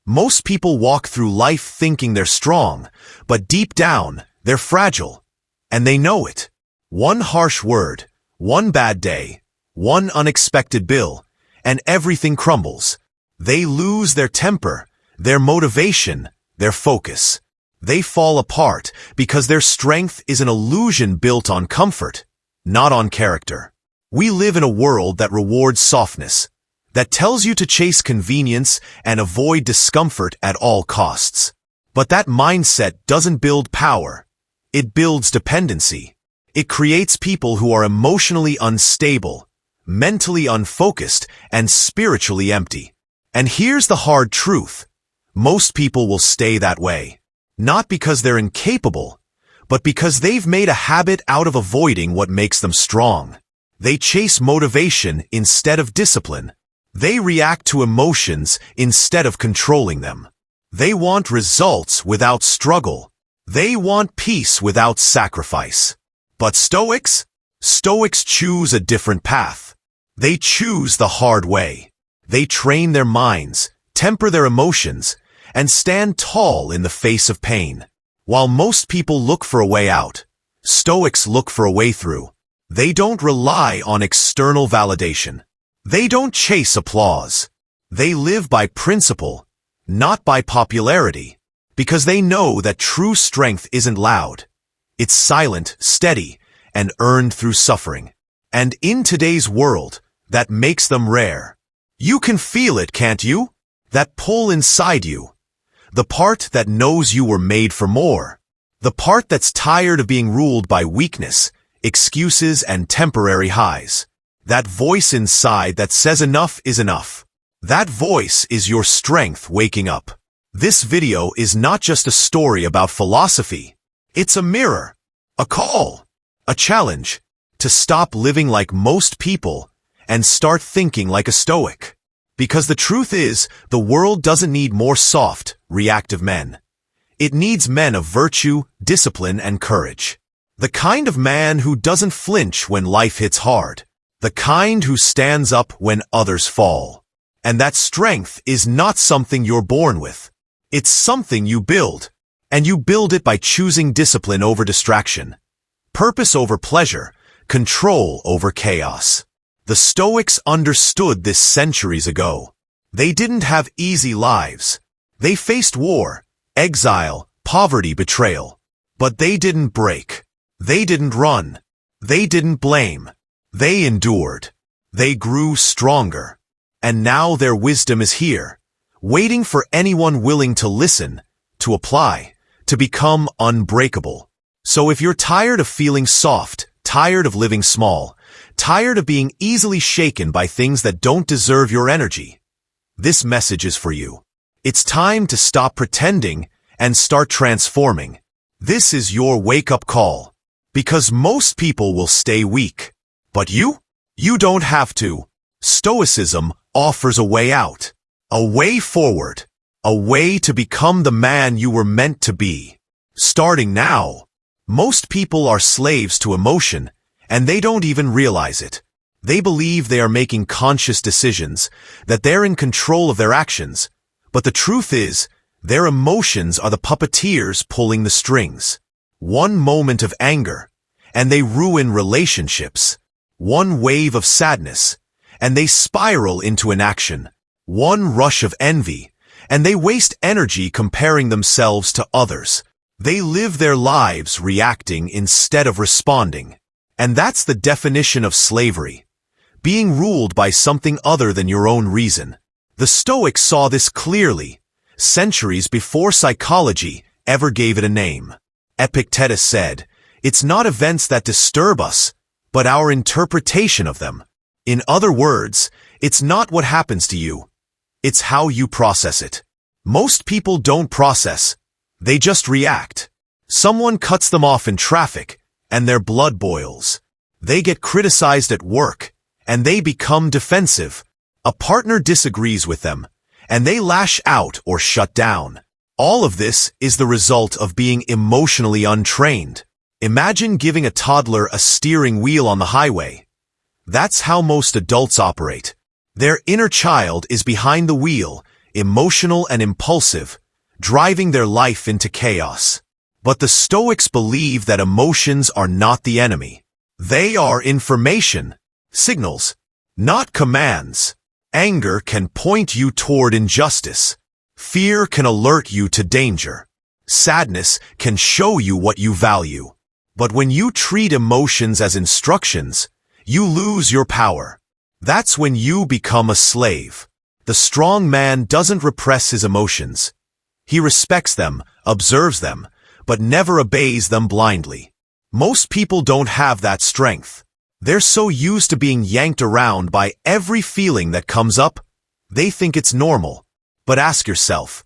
Most people walk through life thinking they're strong, but deep down, they're fragile. And they know it. One harsh word, one bad day, one unexpected bill, and everything crumbles. They lose their temper, their motivation, their focus. They fall apart because their strength is an illusion built on comfort, not on character. We live in a world that rewards softness, that tells you to chase convenience and avoid discomfort at all costs. But that mindset doesn't build power. It builds dependency. It creates people who are emotionally unstable, mentally unfocused, and spiritually empty. And here's the hard truth. Most people will stay that way. Not because they're incapable, but because they've made a habit out of avoiding what makes them strong. They chase motivation instead of discipline. They react to emotions instead of controlling them. They want results without struggle. They want peace without sacrifice. But Stoics choose a different path. They choose the hard way. They train their minds, temper their emotions, and stand tall in the face of pain. While most people look for a way out, Stoics look for a way through. They don't rely on external validation. They don't chase applause. They live by principle, not by popularity, because they know that true strength isn't loud. It's silent, steady, and earned through suffering. And in today's world, that makes them rare. You can feel it, can't you? That pull inside you. The part that knows you were made for more. The part that's tired of being ruled by weakness, excuses, and temporary highs. That voice inside that says enough is enough. That voice is your strength waking up. This video is not just a story about philosophy. It's a mirror, a call, a challenge to stop living like most people and start thinking like a Stoic. Because the truth is, the world doesn't need more soft, reactive men. It needs men of virtue, discipline, and courage. The kind of man who doesn't flinch when life hits hard. The kind who stands up when others fall. And that strength is not something you're born with. It's something you build. And you build it by choosing discipline over distraction, purpose over pleasure, control over chaos. The Stoics understood this centuries ago. They didn't have easy lives. They faced war, exile, poverty, betrayal. But they didn't break. They didn't run. They didn't blame. They endured. They grew stronger. And now their wisdom is here, waiting for anyone willing to listen, to apply, to become unbreakable. So if you're tired of feeling soft, tired of living small, tired of being easily shaken by things that don't deserve your energy, this message is for you. It's time to stop pretending and start transforming. This is your wake-up call. Because most people will stay weak. But you don't have to. Stoicism offers a way out, a way forward, a way to become the man you were meant to be. Starting now. Most people are slaves to emotion, and they don't even realize it. They believe they are making conscious decisions, that they're in control of their actions. But the truth is, their emotions are the puppeteers pulling the strings. One moment of anger, and they ruin relationships. One wave of sadness, and they spiral into inaction. One rush of envy, and they waste energy comparing themselves to others. They live their lives reacting instead of responding. And that's the definition of slavery. Being ruled by something other than your own reason. The Stoics saw this clearly, centuries before psychology ever gave it a name. Epictetus said, "It's not events that disturb us, but our interpretation of them." In other words, it's not what happens to you. It's how you process it. Most people don't process. They just react. Someone cuts them off in traffic, and their blood boils. They get criticized at work, and they become defensive. A partner disagrees with them, and they lash out or shut down. All of this is the result of being emotionally untrained. Imagine giving a toddler a steering wheel on the highway. That's how most adults operate. Their inner child is behind the wheel, emotional and impulsive, driving their life into chaos. But the Stoics believe that emotions are not the enemy. They are information, signals, not commands. Anger can point you toward injustice. Fear can alert you to danger. Sadness can show you what you value. But when you treat emotions as instructions, you lose your power. That's when you become a slave. The strong man doesn't repress his emotions. He respects them, observes them, but never obeys them blindly. Most people don't have that strength. They're so used to being yanked around by every feeling that comes up, they think it's normal. But ask yourself,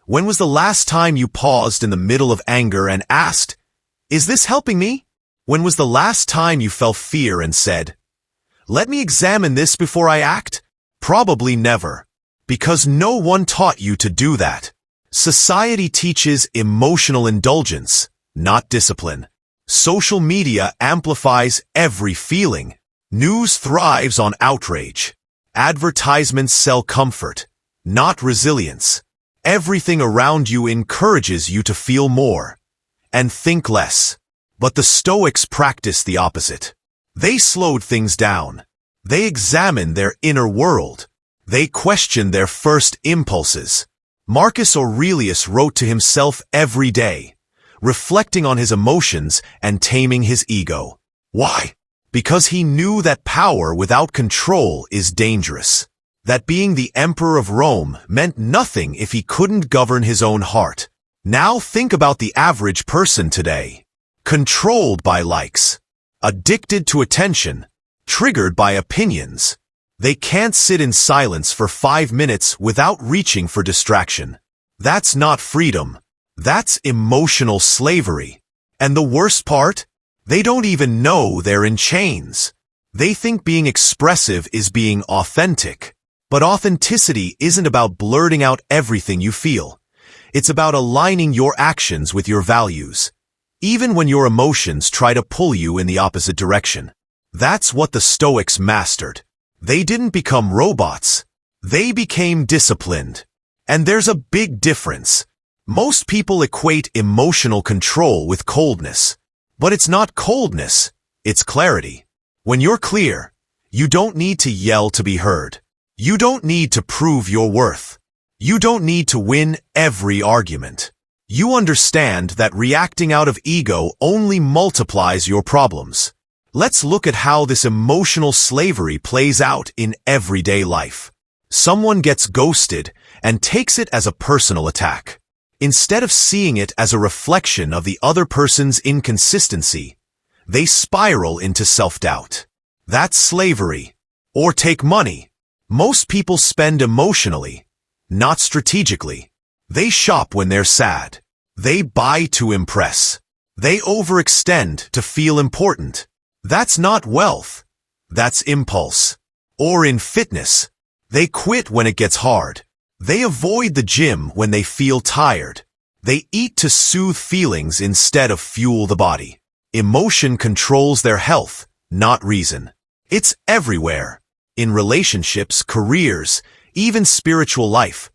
when was the last time you paused in the middle of anger and asked, "Is this helping me?" When was the last time you felt fear and said, "Let me examine this before I act"? Probably never, because no one taught you to do that. Society teaches emotional indulgence, not discipline. Social media amplifies every feeling. News thrives on outrage. Advertisements sell comfort, not resilience. Everything around you encourages you to feel more and think less. But the Stoics practice the opposite. They slowed things down. They examined their inner world. They questioned their first impulses. Marcus Aurelius wrote to himself every day, reflecting on his emotions and taming his ego. Why? Because he knew that power without control is dangerous. That being the emperor of Rome meant nothing if he couldn't govern his own heart. Now think about the average person today. Controlled by likes, addicted to attention, triggered by opinions. They can't sit in silence for 5 minutes without reaching for distraction. That's not freedom. That's emotional slavery. And the worst part? They don't even know they're in chains. They think being expressive is being authentic. But authenticity isn't about blurting out everything you feel. It's about aligning your actions with your values, even when your emotions try to pull you in the opposite direction. That's what the Stoics mastered. They didn't become robots. They became disciplined. And there's a big difference. Most people equate emotional control with coldness. But it's not coldness, it's clarity. When you're clear, you don't need to yell to be heard. You don't need to prove your worth. You don't need to win every argument. You understand that reacting out of ego only multiplies your problems. Let's look at how this emotional slavery plays out in everyday life. Someone gets ghosted and takes it as a personal attack. Instead of seeing it as a reflection of the other person's inconsistency, they spiral into self-doubt. That's slavery. Or take money. Most people spend emotionally, not strategically. They shop when they're sad. They buy to impress. They overextend to feel important. That's not wealth. That's impulse. Or in fitness, they quit when it gets hard. They avoid the gym when they feel tired. They eat to soothe feelings instead of fuel the body. Emotion controls their health, not reason. It's everywhere. In relationships, careers, even spiritual life.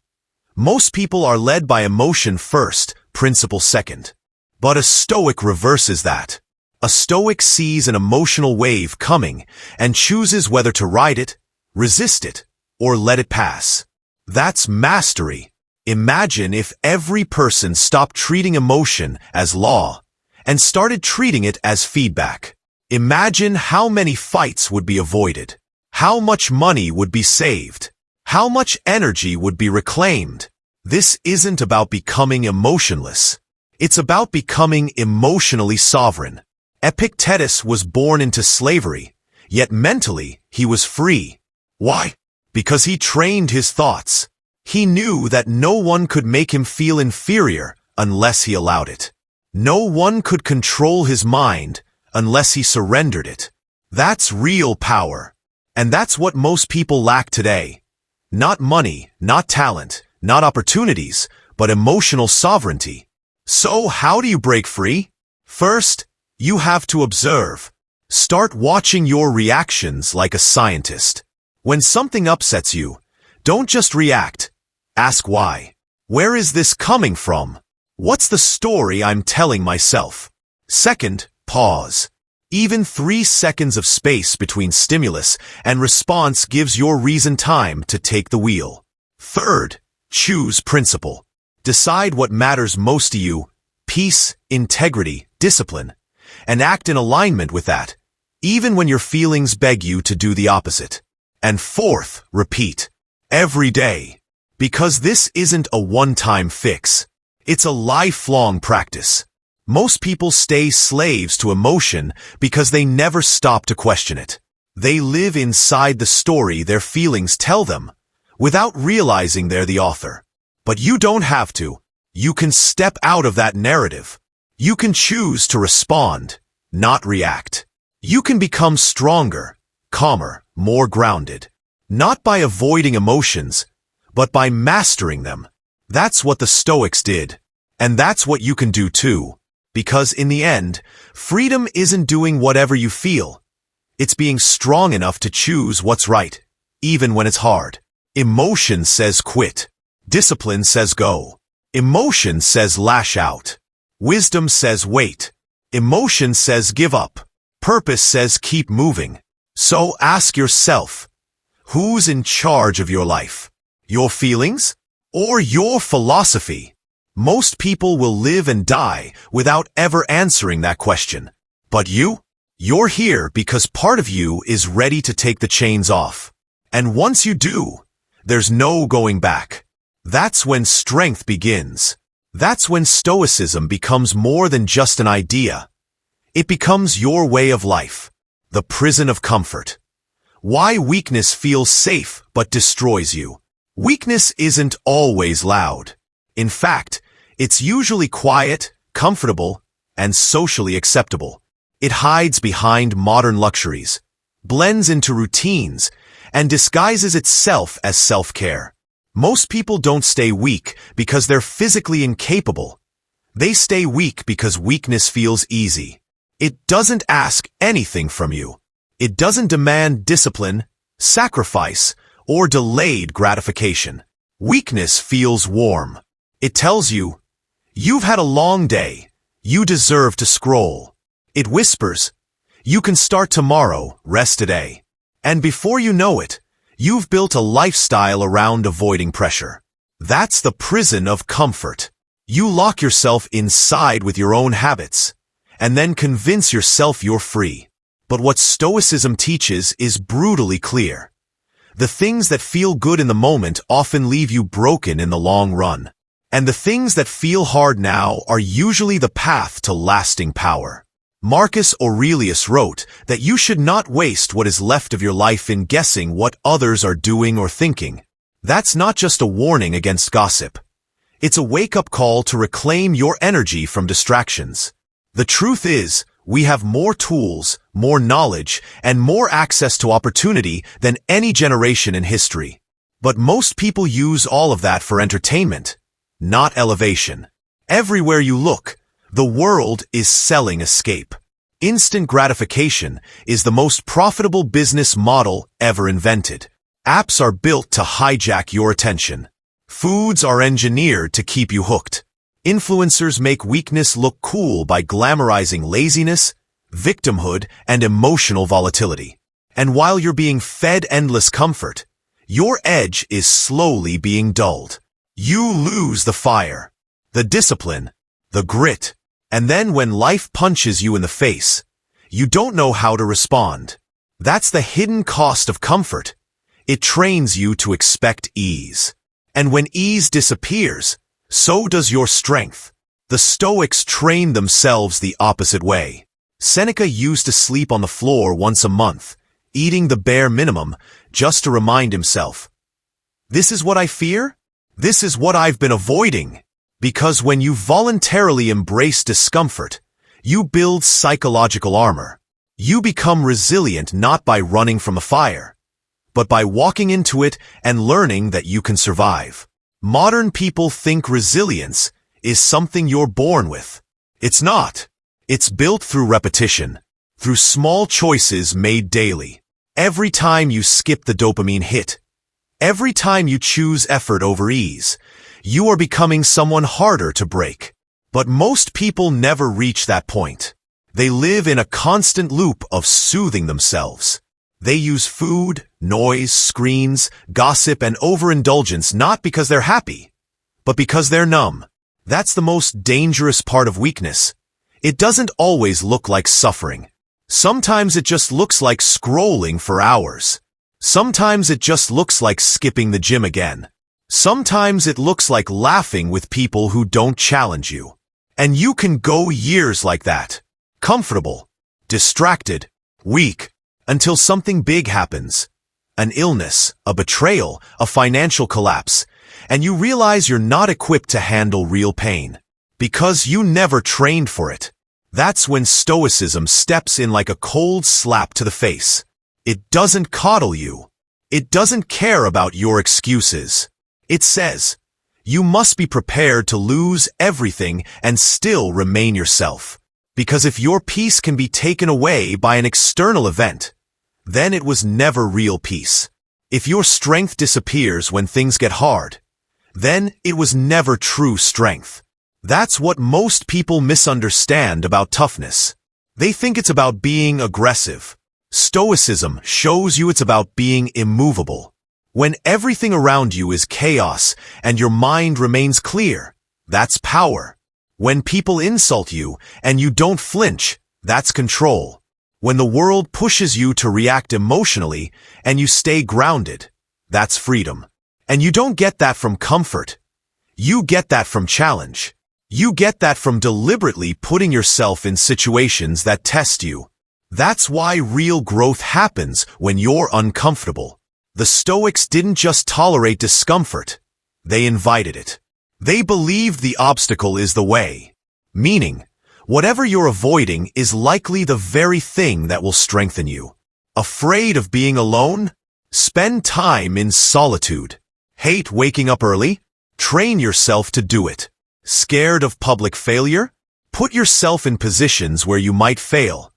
Most people are led by emotion first, principle second. But a Stoic reverses that. A Stoic sees an emotional wave coming and chooses whether to ride it, resist it, or let it pass. That's mastery. Imagine if every person stopped treating emotion as law and started treating it as feedback. Imagine how many fights would be avoided, how much money would be saved, how much energy would be reclaimed. This isn't about becoming emotionless. It's about becoming emotionally sovereign. Epictetus was born into slavery, yet mentally he was free. Why? Because he trained his thoughts. He knew that no one could make him feel inferior unless he allowed it. No one could control his mind unless he surrendered it. That's real power. And that's what most people lack today. Not money, not talent, not opportunities, but emotional sovereignty. So how do you break free? First, you have to observe. Start watching your reactions like a scientist. When something upsets you, don't just react. Ask why. Where is this coming from? What's the story I'm telling myself? Second, pause. Even 3 seconds of space between stimulus and response gives your reason time to take the wheel. Third, choose principle. Decide what matters most to you: peace, integrity, discipline, and act in alignment with that, even when your feelings beg you to do the opposite. And fourth, repeat. Every day. Because this isn't a one-time fix. It's a lifelong practice. Most people stay slaves to emotion because they never stop to question it. They live inside the story their feelings tell them, without realizing they're the author. But you don't have to. You can step out of that narrative. You can choose to respond, not react. You can become stronger, calmer, more grounded. Not by avoiding emotions, but by mastering them. That's what the Stoics did. And that's what you can do too. Because in the end, freedom isn't doing whatever you feel. It's being strong enough to choose what's right, even when it's hard. Emotion says quit. Discipline says go. Emotion says lash out. Wisdom says wait. Emotion says give up. Purpose says keep moving. So ask yourself, who's in charge of your life? Your feelings? Or your philosophy? Most people will live and die without ever answering that question. But you? You're here because part of you is ready to take the chains off. And once you do, there's no going back. That's when strength begins. That's when Stoicism becomes more than just an idea. It becomes your way of life, the prison of comfort. Why weakness feels safe but destroys you. Weakness isn't always loud. In fact, it's usually quiet, comfortable, and socially acceptable. It hides behind modern luxuries, blends into routines, and disguises itself as self-care. Most people don't stay weak because they're physically incapable. They stay weak because weakness feels easy. It doesn't ask anything from you. It doesn't demand discipline, sacrifice, or delayed gratification. Weakness feels warm. It tells you, you've had a long day. You deserve to scroll. It whispers, you can start tomorrow, rest today. And before you know it, you've built a lifestyle around avoiding pressure. That's the prison of comfort. You lock yourself inside with your own habits, and then convince yourself you're free. But what Stoicism teaches is brutally clear. The things that feel good in the moment often leave you broken in the long run. And the things that feel hard now are usually the path to lasting power. Marcus Aurelius wrote that you should not waste what is left of your life in guessing what others are doing or thinking. That's not just a warning against gossip. It's a wake-up call to reclaim your energy from distractions. The truth is, we have more tools, more knowledge, and more access to opportunity than any generation in history. But most people use all of that for entertainment, not elevation. Everywhere you look, the world is selling escape. Instant gratification is the most profitable business model ever invented. Apps are built to hijack your attention. Foods are engineered to keep you hooked. Influencers make weakness look cool by glamorizing laziness, victimhood, and emotional volatility. And while you're being fed endless comfort, your edge is slowly being dulled. You lose the fire, the discipline, the grit, and then when life punches you in the face, you don't know how to respond. That's the hidden cost of comfort. It trains you to expect ease. And when ease disappears, so does your strength. The Stoics trained themselves the opposite way. Seneca used to sleep on the floor once a month, eating the bare minimum, just to remind himself, this is what I fear? This is what I've been avoiding. Because when you voluntarily embrace discomfort, you build psychological armor. You become resilient not by running from a fire, but by walking into it and learning that you can survive. Modern people think resilience is something you're born with. It's not. It's built through repetition, through small choices made daily. Every time you skip the dopamine hit, Every time you choose effort over ease, you are becoming someone harder to break. But most people never reach that point. They live in a constant loop of soothing themselves. They use food, noise, screens, gossip, and overindulgence not because they're happy, but because they're numb. That's the most dangerous part of weakness. It doesn't always look like suffering. Sometimes it just looks like scrolling for hours. Sometimes it just looks like skipping the gym again. Sometimes it looks like laughing with people who don't challenge you. And you can go years like that. Comfortable, distracted, weak, until something big happens. An illness, a betrayal, a financial collapse, and you realize you're not equipped to handle real pain. Because you never trained for it. That's when Stoicism steps in like a cold slap to the face. It doesn't coddle you. It doesn't care about your excuses. It says, you must be prepared to lose everything and still remain yourself. Because if your peace can be taken away by an external event, then it was never real peace. If your strength disappears when things get hard, then it was never true strength. That's what most people misunderstand about toughness. They think it's about being aggressive. Stoicism shows you it's about being immovable. When everything around you is chaos and your mind remains clear, that's power. When people insult you and you don't flinch, that's control. When the world pushes you to react emotionally and you stay grounded, that's freedom. And you don't get that from comfort. You get that from challenge. You get that from deliberately putting yourself in situations that test you. That's why real growth happens when you're uncomfortable. The Stoics didn't just tolerate discomfort. They invited it. They believed the obstacle is the way. Meaning, whatever you're avoiding is likely the very thing that will strengthen you. Afraid of being alone? Spend time in solitude. Hate waking up early? Train yourself to do it. Scared of public failure? Put yourself in positions where you might fail.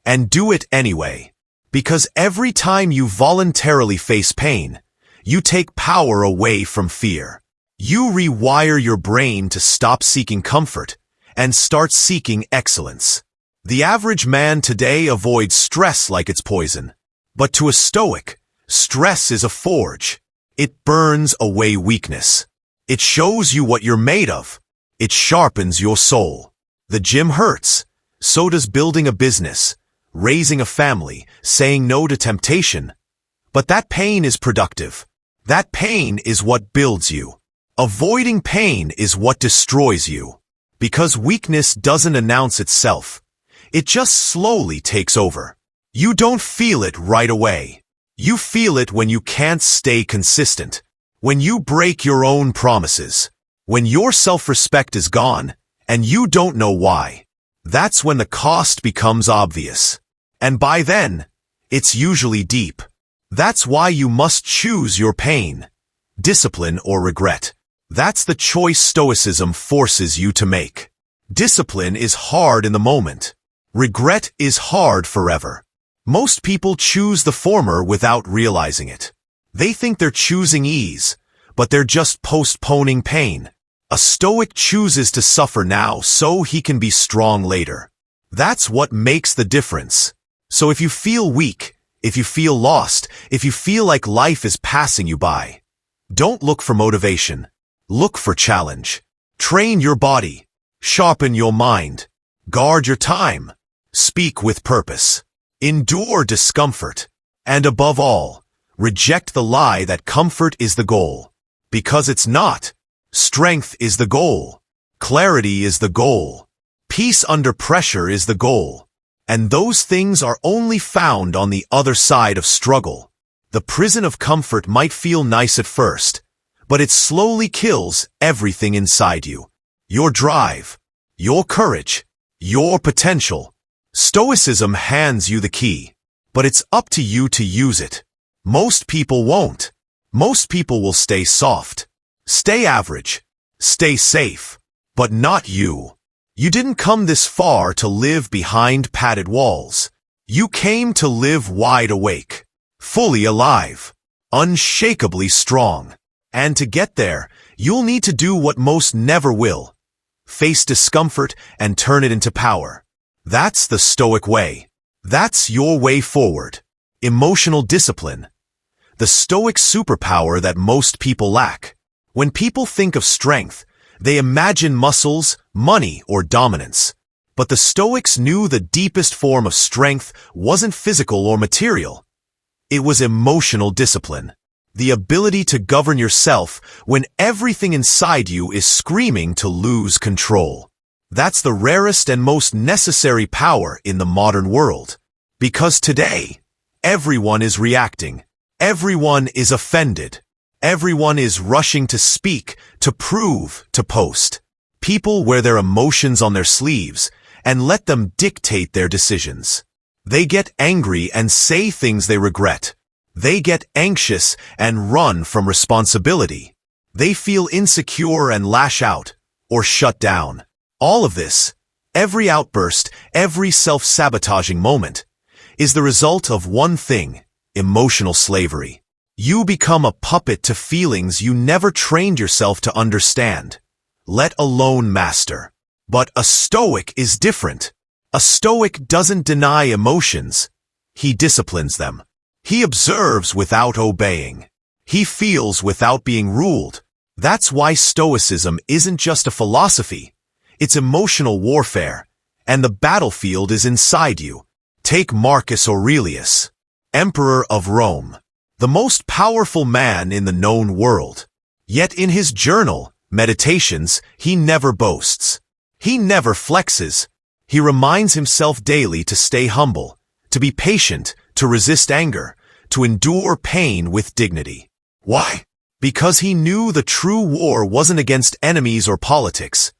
And do it anyway. Because every time you voluntarily face pain, you take power away from fear. You rewire your brain to stop seeking comfort and start seeking excellence. The average man today avoids stress like it's poison. But to a Stoic, stress is a forge. It burns away weakness. It shows you what you're made of. It sharpens your soul. The gym hurts. So does building a business, raising a family, saying no to temptation. But that pain is productive. That pain is what builds you. Avoiding pain is what destroys you. Because weakness doesn't announce itself. It just slowly takes over. You don't feel it right away. You feel it when you can't stay consistent. When you break your own promises. When your self-respect is gone, and you don't know why. That's when the cost becomes obvious. And by then, it's usually deep. That's why you must choose your pain, discipline or regret. That's the choice Stoicism forces you to make. Discipline is hard in the moment. Regret is hard forever. Most people choose the former without realizing it. They think they're choosing ease, but they're just postponing pain. A Stoic chooses to suffer now so he can be strong later. That's what makes the difference. So if you feel weak, if you feel lost, if you feel like life is passing you by, don't look for motivation. Look for challenge. Train your body. Sharpen your mind. Guard your time. Speak with purpose. Endure discomfort. And above all, reject the lie that comfort is the goal. Because it's not. Strength is the goal. Clarity is the goal. Peace under pressure is the goal. And those things are only found on the other side of struggle. The prison of comfort might feel nice at first, but it slowly kills everything inside you. Your drive, your courage, your potential. Stoicism hands you the key, but it's up to you to use it. Most people won't. Most people will stay soft. Stay average. Stay safe. But not you. You didn't come this far to live behind padded walls. You came to live wide awake. Fully alive. unshakably strong. And to get there, you'll need to do what most never will. Face discomfort and turn it into power. That's the Stoic way. That's your way forward. Emotional discipline. The Stoic superpower that most people lack. When people think of strength, they imagine muscles, money, or dominance. But the Stoics knew the deepest form of strength wasn't physical or material. It was emotional discipline. The ability to govern yourself when everything inside you is screaming to lose control. That's the rarest and most necessary power in the modern world. Because today, everyone is reacting. Everyone is offended. Everyone is rushing to speak, to prove, to post. People wear their emotions on their sleeves and let them dictate their decisions. They get angry and say things they regret. They get anxious and run from responsibility. They feel insecure and lash out, or shut down. All of this, every outburst, every self-sabotaging moment, is the result of one thing: emotional slavery. You become a puppet to feelings you never trained yourself to understand, let alone master. But a Stoic is different. A Stoic doesn't deny emotions. He disciplines them. He observes without obeying. He feels without being ruled. That's why Stoicism isn't just a philosophy. It's emotional warfare, and the battlefield is inside you. Take Marcus Aurelius, Emperor of Rome, the most powerful man in the known world. Yet in his journal, Meditations, he never boasts. He never flexes. He reminds himself daily to stay humble, to be patient, to resist anger, to endure pain with dignity. Why? Because he knew the true war wasn't against enemies or politics.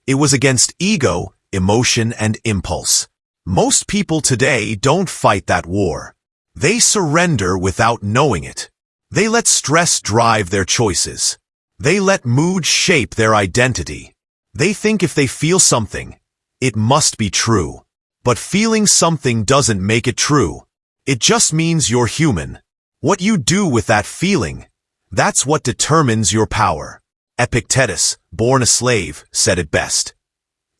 It was against ego, emotion, and impulse. Most people today don't fight that war. They surrender without knowing it. They let stress drive their choices. They let mood shape their identity. They think if they feel something, it must be true. But feeling something doesn't make it true. It just means you're human. What you do with that feeling, that's what determines your power. Epictetus, born a slave, said it best.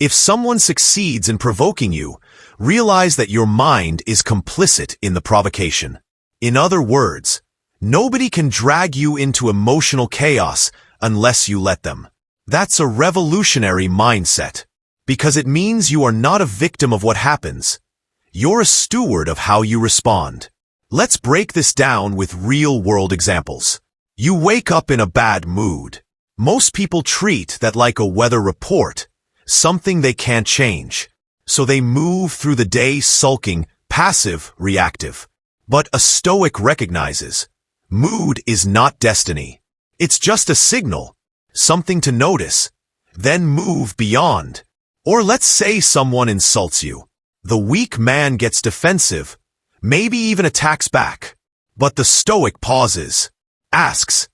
If someone succeeds in provoking you, realize that your mind is complicit in the provocation. In other words, nobody can drag you into emotional chaos unless you let them. That's a revolutionary mindset, because it means you are not a victim of what happens. You're a steward of how you respond. Let's break this down with real-world examples. You wake up in a bad mood. Most people treat that like a weather report, something they can't change. So they move through the day sulking, passive, reactive. But a Stoic recognizes, mood is not destiny. It's just a signal, something to notice, then move beyond. Or let's say someone insults you. The weak man gets defensive, maybe even attacks back. But the Stoic pauses, asks,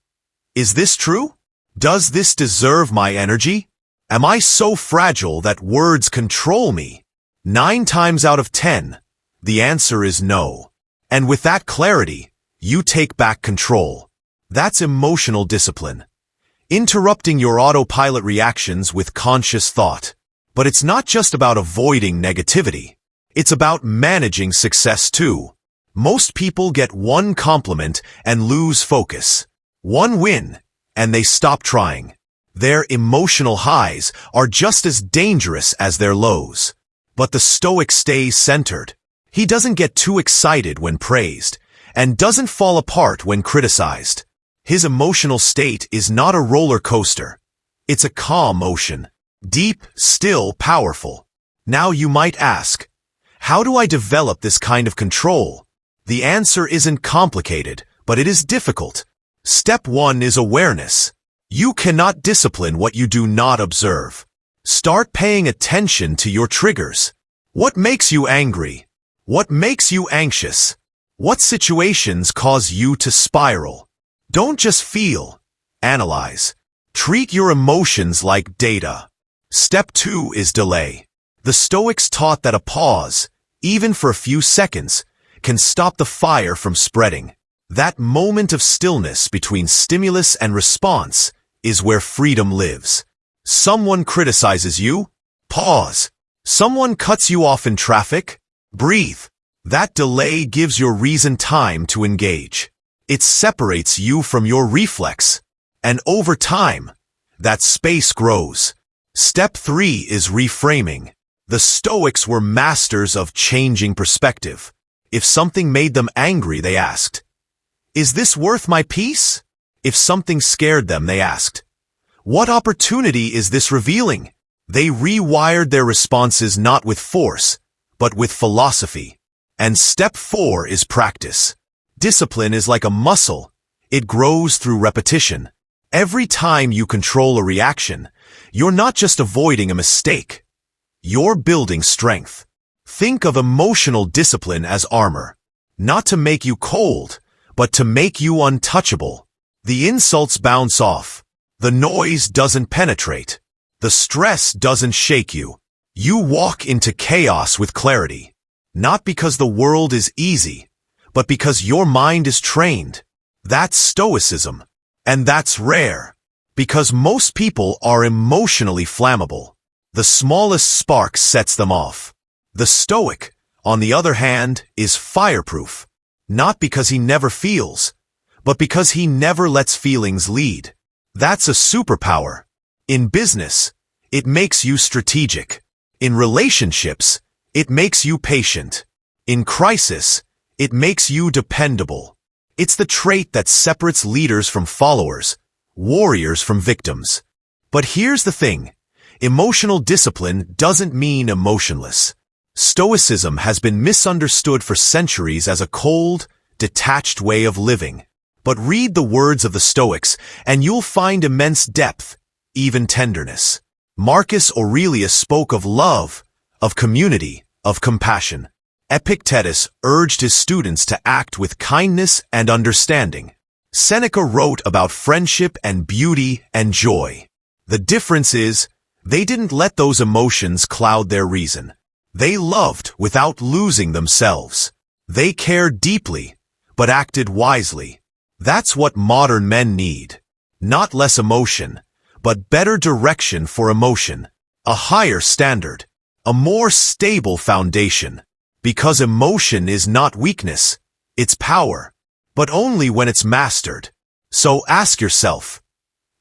is this true? Does this deserve my energy? Am I so fragile that words control me? 9 times out of 10, the answer is no. And with that clarity, you take back control. That's emotional discipline. Interrupting your autopilot reactions with conscious thought. But it's not just about avoiding negativity. It's about managing success too. Most people get one compliment and lose focus. One win, and they stop trying. Their emotional highs are just as dangerous as their lows. But the Stoic stays centered. He doesn't get too excited when praised, and doesn't fall apart when criticized. His emotional state is not a roller coaster. It's a calm ocean. Deep, still, powerful. Now you might ask, how do I develop this kind of control? The answer isn't complicated, but it is difficult. Step 1 is awareness. You cannot discipline what you do not observe. Start paying attention to your triggers. What makes you angry? What makes you anxious? What situations cause you to spiral? Don't just feel. Analyze. Treat your emotions like data. Step 2 is delay. The Stoics taught that a pause, even for a few seconds, can stop the fire from spreading. That moment of stillness between stimulus and response is where freedom lives. Someone criticizes you? Pause. Someone cuts you off in traffic? Breathe. That delay gives your reason time to engage. It separates you from your reflex. And over time, that space grows. Step 3 is reframing. The Stoics were masters of changing perspective. If something made them angry, they asked, "Is this worth my peace?" If something scared them, they asked, "What opportunity is this revealing?" They rewired their responses not with force, but with philosophy. And step 4 is practice. Discipline is like a muscle. It grows through repetition. Every time you control a reaction, you're not just avoiding a mistake. You're building strength. Think of emotional discipline as armor. Not to make you cold, but to make you untouchable. The insults bounce off. The noise doesn't penetrate. The stress doesn't shake you. You walk into chaos with clarity. Not because the world is easy, but because your mind is trained. That's Stoicism. And that's rare. Because most people are emotionally flammable. The smallest spark sets them off. The Stoic, on the other hand, is fireproof. Not because he never feels, but because he never lets feelings lead. That's a superpower. In business, it makes you strategic. In relationships, it makes you patient. In crisis, it makes you dependable. It's the trait that separates leaders from followers, warriors from victims. But here's the thing. Emotional discipline doesn't mean emotionless. Stoicism has been misunderstood for centuries as a cold, detached way of living. But read the words of the Stoics, and you'll find immense depth, even tenderness. Marcus Aurelius spoke of love, of community, of compassion. Epictetus urged his students to act with kindness and understanding. Seneca wrote about friendship and beauty and joy. The difference is, they didn't let those emotions cloud their reason. They loved without losing themselves. They cared deeply, but acted wisely. That's what modern men need. Not less emotion, but better direction for emotion. A higher standard. A more stable foundation. Because emotion is not weakness, it's power. But only when it's mastered. So ask yourself,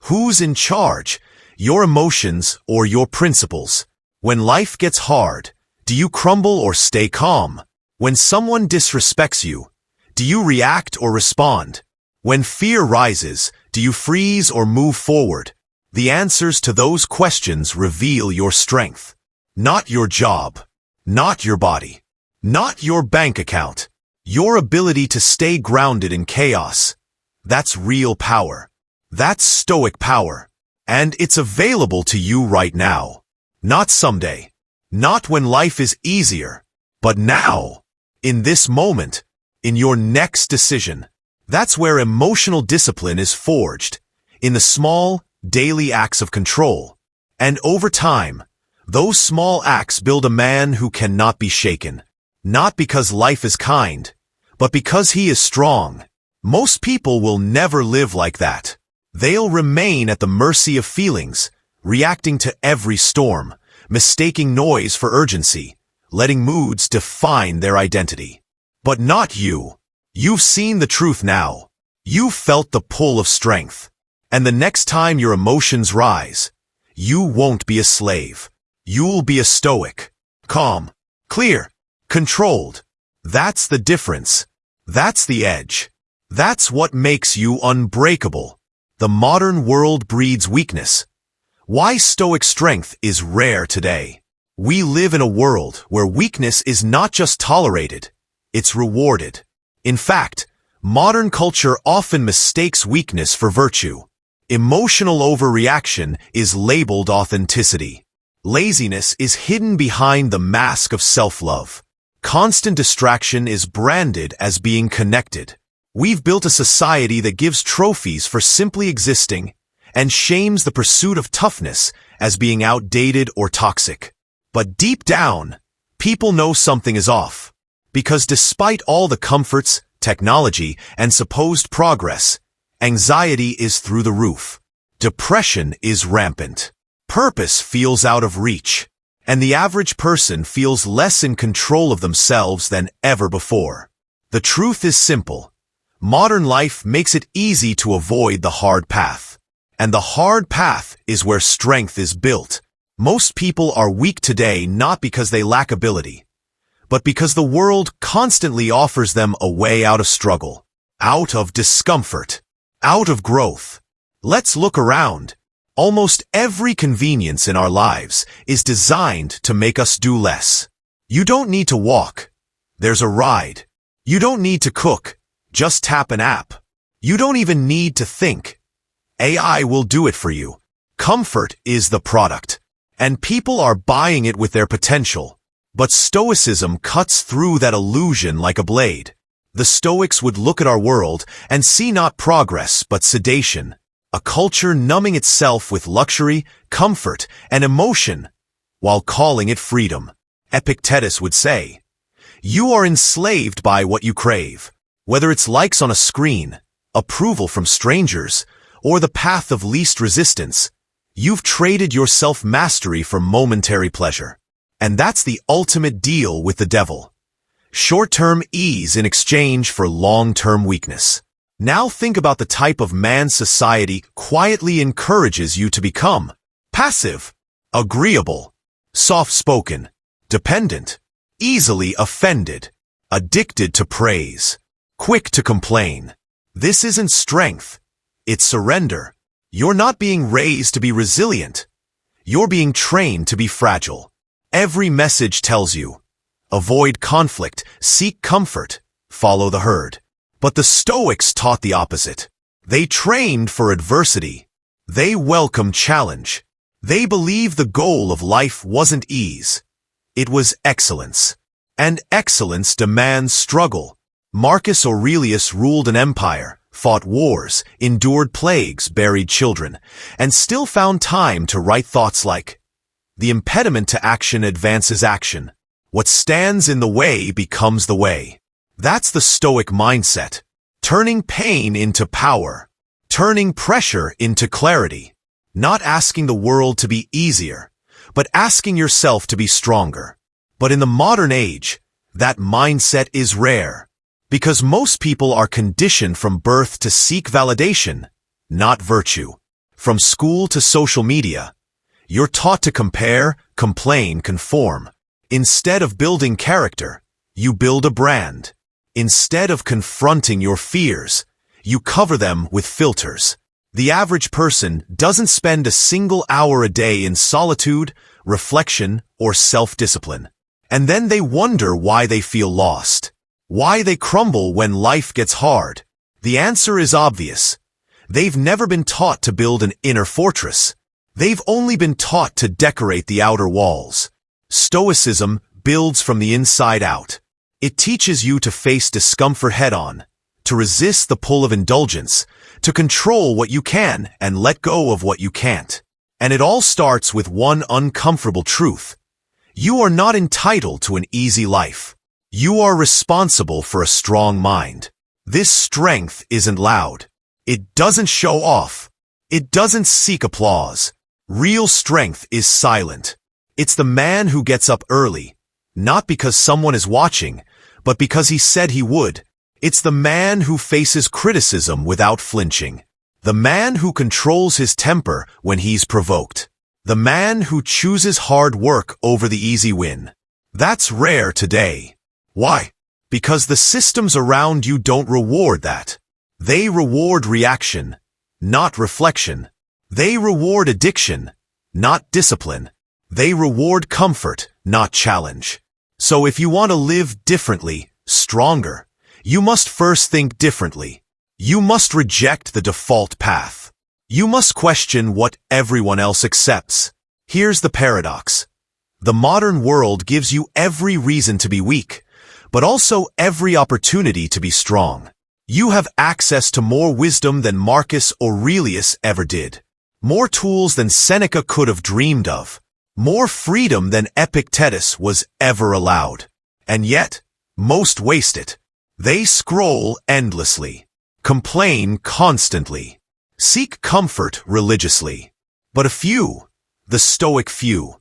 who's in charge? Your emotions or your principles? When life gets hard, do you crumble or stay calm? When someone disrespects you, do you react or respond? When fear rises, do you freeze or move forward? The answers to those questions reveal your strength. Not your job. Not your body. Not your bank account. Your ability to stay grounded in chaos. That's real power. That's Stoic power. And it's available to you right now. Not someday. Not when life is easier. But now. In this moment. In your next decision. That's where emotional discipline is forged. In the small, daily acts of control. And over time, those small acts build a man who cannot be shaken. Not because life is kind, but because he is strong. Most people will never live like that. They'll remain at the mercy of feelings, reacting to every storm, mistaking noise for urgency, letting moods define their identity. But not you. You've seen the truth now. You've felt the pull of strength. And the next time your emotions rise, you won't be a slave. You'll be a Stoic. Calm. Clear. Controlled. That's the difference. That's the edge. That's what makes you unbreakable. The modern world breeds weakness. Why Stoic strength is rare today. We live in a world where weakness is not just tolerated, it's rewarded. In fact, modern culture often mistakes weakness for virtue. Emotional overreaction is labeled authenticity. Laziness is hidden behind the mask of self-love. Constant distraction is branded as being connected. We've built a society that gives trophies for simply existing and shames the pursuit of toughness as being outdated or toxic. But deep down, people know something is off. Because despite all the comforts, technology, and supposed progress, anxiety is through the roof. Depression is rampant. Purpose feels out of reach. And the average person feels less in control of themselves than ever before. The truth is simple. Modern life makes it easy to avoid the hard path. And the hard path is where strength is built. Most people are weak today not because they lack ability, but because the world constantly offers them a way out of struggle, out of discomfort, out of growth. Let's look around. Almost every convenience in our lives is designed to make us do less. You don't need to walk. There's a ride. You don't need to cook. Just tap an app. You don't even need to think. AI will do it for you. Comfort is the product, and people are buying it with their potential. But Stoicism cuts through that illusion like a blade. The Stoics would look at our world and see not progress but sedation. A culture numbing itself with luxury, comfort, and emotion, while calling it freedom. Epictetus would say, "You are enslaved by what you crave, whether it's likes on a screen, approval from strangers, or the path of least resistance. You've traded your self-mastery for momentary pleasure. And that's the ultimate deal with the devil. Short-term ease in exchange for long-term weakness." Now think about the type of man society quietly encourages you to become. Passive, agreeable, soft-spoken, dependent, easily offended, addicted to praise, quick to complain. This isn't strength. It's surrender. You're not being raised to be resilient. You're being trained to be fragile. Every message tells you, avoid conflict, seek comfort, follow the herd. But the Stoics taught the opposite. They trained for adversity. They welcomed challenge. They believed the goal of life wasn't ease. It was excellence. And excellence demands struggle. Marcus Aurelius ruled an empire, fought wars, endured plagues, buried children, and still found time to write thoughts like, "The impediment to action advances action. What stands in the way becomes the way." That's the Stoic mindset, turning pain into power, turning pressure into clarity, not asking the world to be easier, but asking yourself to be stronger. But in the modern age, that mindset is rare, because most people are conditioned from birth to seek validation, not virtue. From school to social media, you're taught to compare, complain, conform. Instead of building character, you build a brand. Instead of confronting your fears, you cover them with filters. The average person doesn't spend a single hour a day in solitude, reflection, or self-discipline. And then they wonder why they feel lost, why they crumble when life gets hard. The answer is obvious. They've never been taught to build an inner fortress. They've only been taught to decorate the outer walls. Stoicism builds from the inside out. It teaches you to face discomfort head-on, to resist the pull of indulgence, to control what you can and let go of what you can't. And it all starts with one uncomfortable truth. You are not entitled to an easy life. You are responsible for a strong mind. This strength isn't loud. It doesn't show off. It doesn't seek applause. Real strength is silent. It's the man who gets up early, not because someone is watching, but because he said he would. It's the man who faces criticism without flinching. The man who controls his temper when he's provoked. The man who chooses hard work over the easy win. That's rare today. Why? Because the systems around you don't reward that. They reward reaction, not reflection. They reward addiction, not discipline. They reward comfort, not challenge. So if you want to live differently, stronger, you must first think differently. You must reject the default path. You must question what everyone else accepts. Here's the paradox. The modern world gives you every reason to be weak, but also every opportunity to be strong. You have access to more wisdom than Marcus Aurelius ever did. More tools than Seneca could have dreamed of. More freedom than Epictetus was ever allowed. And yet, most waste it. They scroll endlessly, complain constantly, seek comfort religiously. But a few, the Stoic few,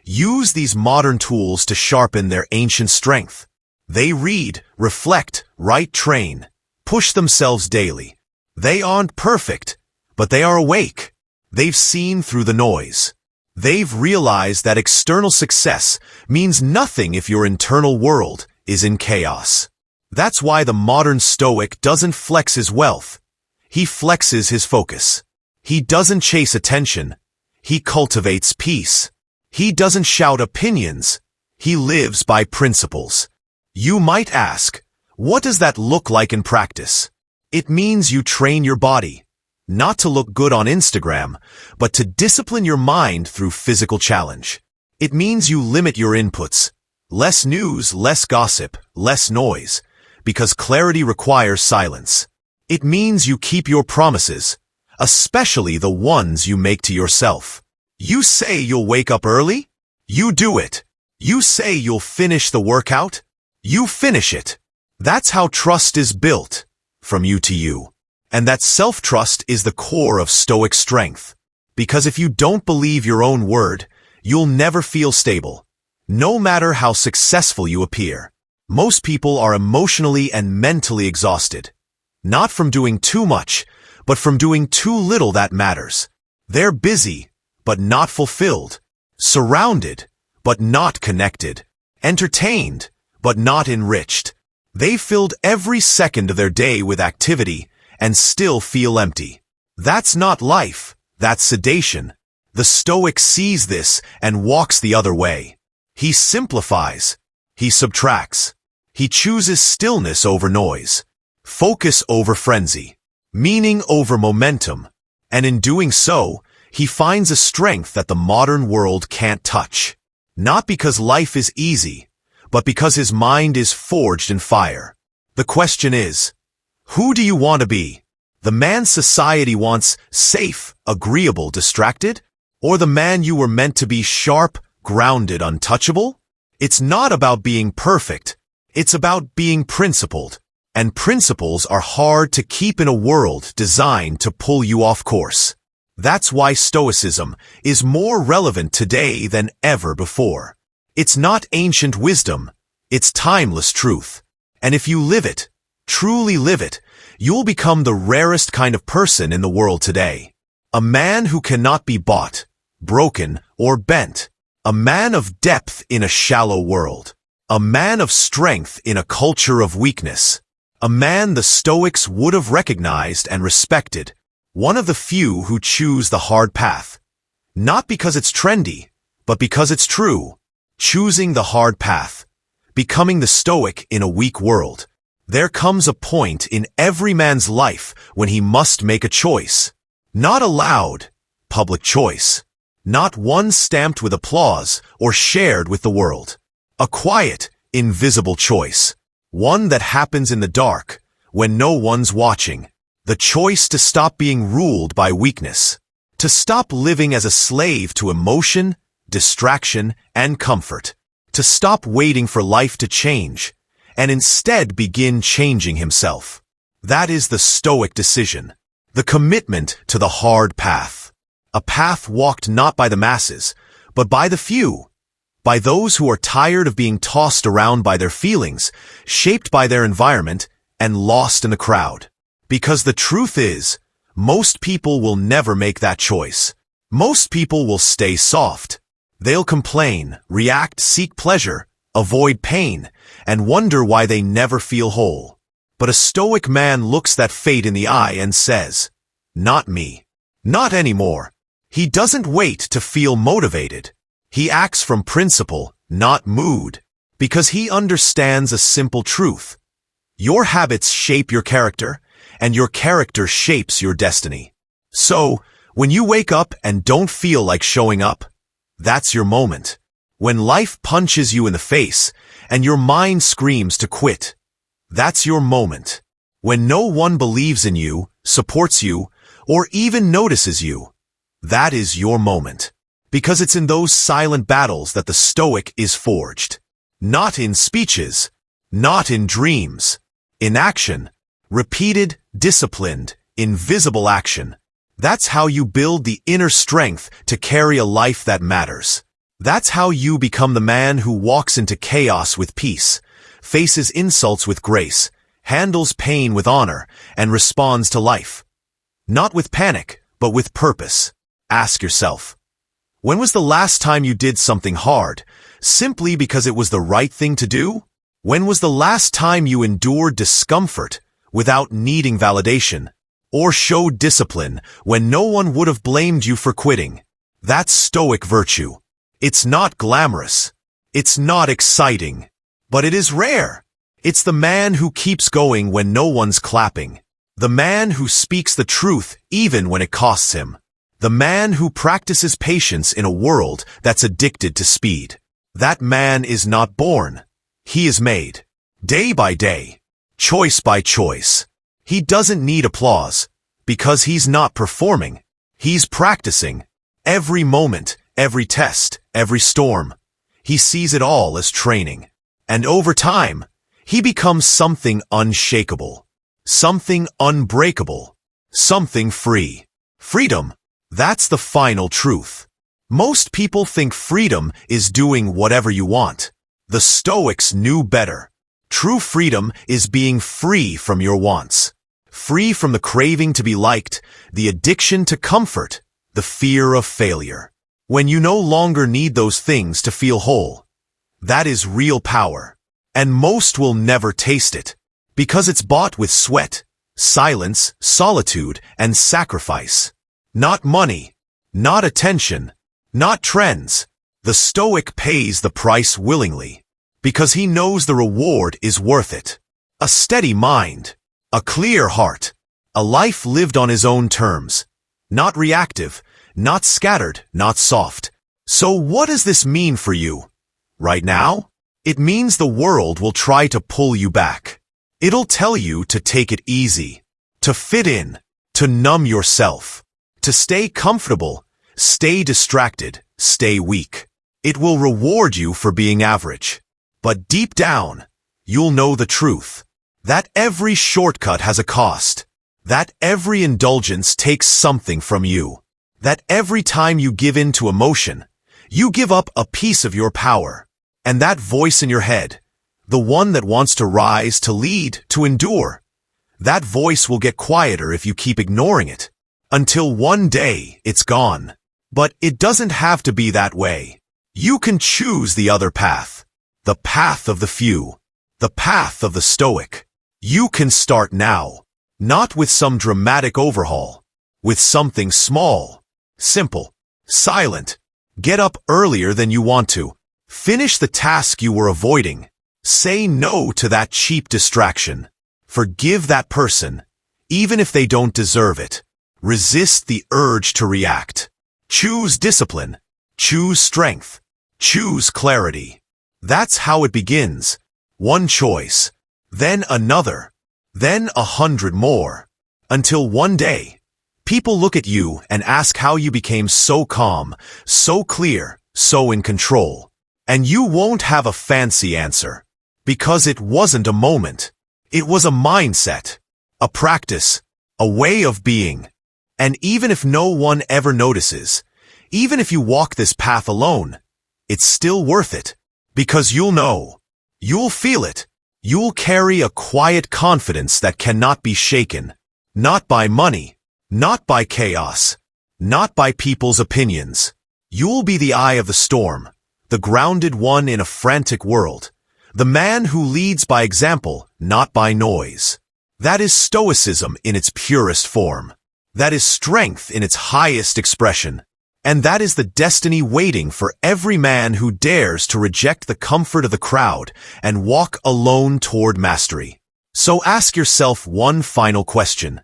use these modern tools to sharpen their ancient strength. They read, reflect, write, train, push themselves daily. They aren't perfect, but they are awake. They've seen through the noise. They've realized that external success means nothing if your internal world is in chaos. That's why the modern Stoic doesn't flex his wealth. He flexes his focus. He doesn't chase attention. He cultivates peace. He doesn't shout opinions. He lives by principles. You might ask, what does that look like in practice? It means you train your body, not to look good on Instagram, but to discipline your mind through physical challenge. It means you limit your inputs. Less news, less gossip, less noise, because clarity requires silence. It means you keep your promises, especially the ones you make to yourself. You say you'll wake up early? You do it. You say you'll finish the workout? You finish it. That's how trust is built, from you to you. And that self-trust is the core of Stoic strength. Because if you don't believe your own word, you'll never feel stable, no matter how successful you appear. Most people are emotionally and mentally exhausted, not from doing too much, but from doing too little that matters. They're busy, but not fulfilled, surrounded, but not connected, entertained, but not enriched. They filled every second of their day with activity and still feel empty. That's not life, that's sedation. The Stoic sees this and walks the other way. He simplifies. He subtracts. He chooses stillness over noise, focus over frenzy, meaning over momentum. And in doing so, he finds a strength that the modern world can't touch. Not because life is easy, but because his mind is forged in fire. The question is, who do you want to be? The man society wants safe, agreeable, distracted? Or the man you were meant to be sharp, grounded, untouchable? It's not about being perfect. It's about being principled. And principles are hard to keep in a world designed to pull you off course. That's why Stoicism is more relevant today than ever before. It's not ancient wisdom, it's timeless truth. And if you live it, truly live it, you'll become the rarest kind of person in the world today. A man who cannot be bought, broken, or bent. A man of depth in a shallow world. A man of strength in a culture of weakness. A man the Stoics would have recognized and respected. One of the few who choose the hard path. Not because it's trendy, but because it's true. Choosing the hard path. Becoming the Stoic in a weak world. There comes a point in every man's life when he must make a choice. Not a loud, public choice. Not one stamped with applause or shared with the world. A quiet, invisible choice. One that happens in the dark, when no one's watching. The choice to stop being ruled by weakness. To stop living as a slave to emotion, distraction, and comfort. To stop waiting for life to change, and instead begin changing himself. That is the Stoic decision. The commitment to the hard path. A path walked not by the masses, but by the few. By those who are tired of being tossed around by their feelings, shaped by their environment, and lost in the crowd. Because the truth is, most people will never make that choice. Most people will stay soft. They'll complain, react, seek pleasure, avoid pain, and wonder why they never feel whole. But a Stoic man looks that fate in the eye and says, "Not me. Not anymore." He doesn't wait to feel motivated. He acts from principle, not mood, because he understands a simple truth. Your habits shape your character, and your character shapes your destiny. So, when you wake up and don't feel like showing up, that's your moment. When life punches you in the face, and your mind screams to quit, that's your moment. When no one believes in you, supports you, or even notices you, that is your moment. Because it's in those silent battles that the Stoic is forged. Not in speeches, not in dreams, In action. Repeated, disciplined, invisible action. That's how you build the inner strength to carry a life that matters. That's how you become the man who walks into chaos with peace, faces insults with grace, handles pain with honor, and responds to life. Not with panic, but with purpose. Ask yourself, when was the last time you did something hard, simply because it was the right thing to do? When was the last time you endured discomfort without needing validation, or showed discipline when no one would have blamed you for quitting? That's Stoic virtue. It's not glamorous. It's not exciting. But it is rare. It's the man who keeps going when no one's clapping. The man who speaks the truth even when it costs him. The man who practices patience in a world that's addicted to speed. That man is not born. He is made. Day by day. Choice by choice. He doesn't need applause, because he's not performing. He's practicing. Every moment, every test, every storm. He sees it all as training. And over time, he becomes something unshakable. Something unbreakable. Something free. Freedom. That's the final truth. Most people think freedom is doing whatever you want. The Stoics knew better. True freedom is being free from your wants. Free from the craving to be liked, the addiction to comfort, the fear of failure. When you no longer need those things to feel whole. That is real power. And most will never taste it. Because it's bought with sweat, silence, solitude, and sacrifice. Not money, not attention, not trends. The Stoic pays the price willingly, because he knows the reward is worth it. A steady mind, a clear heart, a life lived on his own terms, not reactive, not scattered, not soft. So what does this mean for you? Right now? It means the world will try to pull you back. It'll tell you to take it easy, to fit in, to numb yourself. To stay comfortable, stay distracted, stay weak. It will reward you for being average. But deep down, you'll know the truth. That every shortcut has a cost. That every indulgence takes something from you. That every time you give in to emotion, you give up a piece of your power. And that voice in your head, the one that wants to rise, to lead, to endure, that voice will get quieter if you keep ignoring it. Until one day, it's gone. But it doesn't have to be that way. You can choose the other path. The path of the few. The path of the Stoic. You can start now. Not with some dramatic overhaul. With something small. Simple. Silent. Get up earlier than you want to. Finish the task you were avoiding. Say no to that cheap distraction. Forgive that person, even if they don't deserve it. Resist the urge to react. Choose discipline. Choose strength. Choose clarity. That's how it begins. One choice. Then another. Then 100 more. Until one day, people look at you and ask how you became so calm, so clear, so in control. And you won't have a fancy answer. Because it wasn't a moment. It was a mindset. A practice. A way of being. And even if no one ever notices, even if you walk this path alone, it's still worth it. Because you'll know. You'll feel it. You'll carry a quiet confidence that cannot be shaken. Not by money. Not by chaos. Not by people's opinions. You'll be the eye of the storm. The grounded one in a frantic world. The man who leads by example, not by noise. That is Stoicism in its purest form. That is strength in its highest expression. And that is the destiny waiting for every man who dares to reject the comfort of the crowd and walk alone toward mastery. So ask yourself one final question.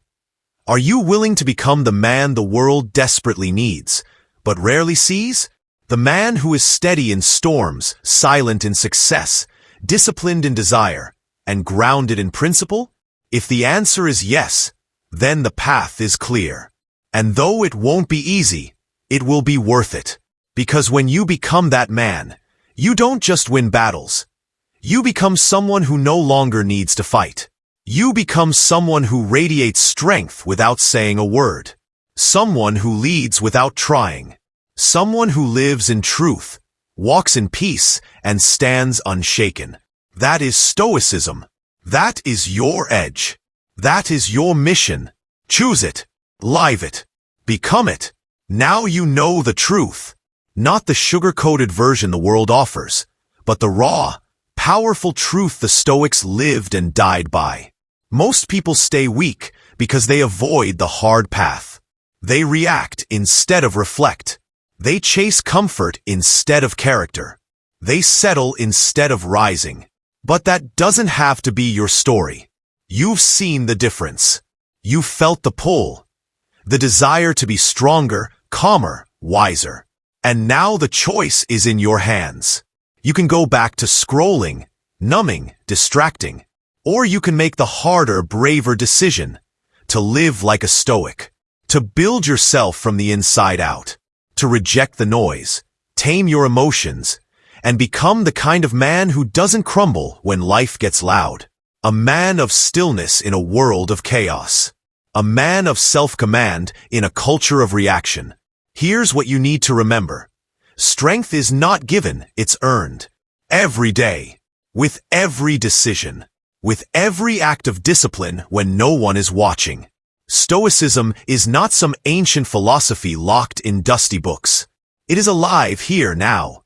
Are you willing to become the man the world desperately needs, but rarely sees? The man who is steady in storms, silent in success, disciplined in desire, and grounded in principle? If the answer is yes, then the path is clear. And though it won't be easy, it will be worth it. Because when you become that man, you don't just win battles. You become someone who no longer needs to fight. You become someone who radiates strength without saying a word. Someone who leads without trying. Someone who lives in truth, walks in peace, and stands unshaken. That is Stoicism. That is your edge. That is your mission. Choose it. Live it. Become it. Now you know the truth. Not the sugar-coated version the world offers, but the raw, powerful truth the Stoics lived and died by. Most people stay weak because they avoid the hard path. They react instead of reflect. They chase comfort instead of character. They settle instead of rising. But that doesn't have to be your story. You've seen the difference. You've felt the pull. The desire to be stronger, calmer, wiser. And now the choice is in your hands. You can go back to scrolling, numbing, distracting. Or you can make the harder, braver decision to live like a Stoic, to build yourself from the inside out, to reject the noise, tame your emotions, and become the kind of man who doesn't crumble when life gets loud. A man of stillness in a world of chaos. A man of self-command in a culture of reaction. Here's what you need to remember. Strength is not given, it's earned. Every day. With every decision. With every act of discipline when no one is watching. Stoicism is not some ancient philosophy locked in dusty books. It is alive here now.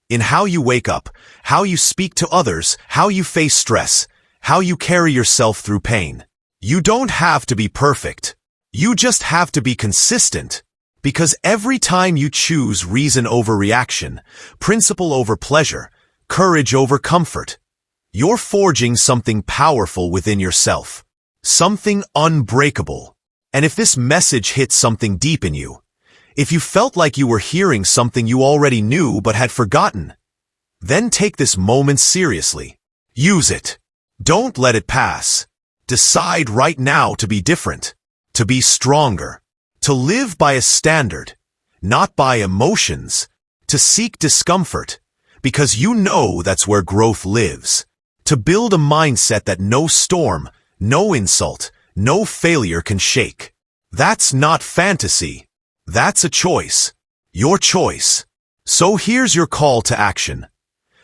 In how you wake up, how you speak to others, how you face stress, how you carry yourself through pain. You don't have to be perfect. You just have to be consistent. Because every time you choose reason over reaction, principle over pleasure, courage over comfort, you're forging something powerful within yourself. Something unbreakable. And if this message hits something deep in you, if you felt like you were hearing something you already knew but had forgotten, then take this moment seriously. Use it. Don't let it pass. Decide right now to be different, to be stronger, to live by a standard, not by emotions, to seek discomfort, because you know that's where growth lives. To build a mindset that no storm, no insult, no failure can shake. That's not fantasy. That's a choice. Your choice. So here's your call to action.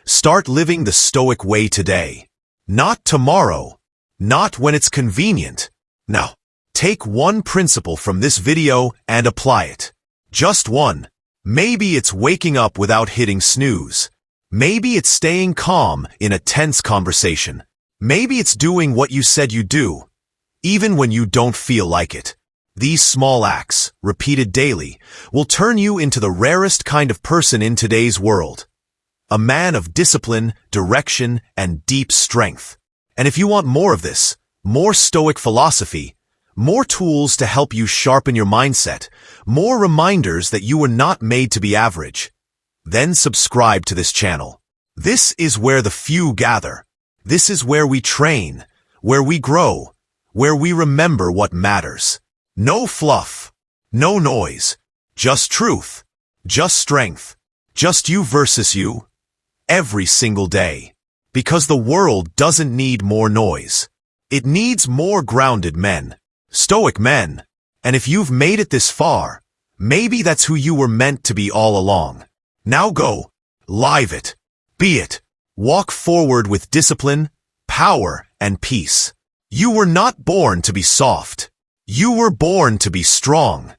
Start living the Stoic way today. Not tomorrow. Not when it's convenient. Now, take one principle from this video and apply it. Just one. Maybe it's waking up without hitting snooze. Maybe it's staying calm in a tense conversation. Maybe it's doing what you said you'd do, even when you don't feel like it. These small acts, repeated daily, will turn you into the rarest kind of person in today's world. A man of discipline, direction, and deep strength. And if you want more of this, more Stoic philosophy, more tools to help you sharpen your mindset, more reminders that you were not made to be average, then subscribe to this channel. This is where the few gather. This is where we train, where we grow, where we remember what matters. No fluff, no noise, just truth, just strength, just you versus you, every single day. Because the world doesn't need more noise. It needs more grounded men, Stoic men. And if you've made it this far, maybe that's who you were meant to be all along. Now go, live it, be it, walk forward with discipline, power, and peace. You were not born to be soft. You were born to be strong.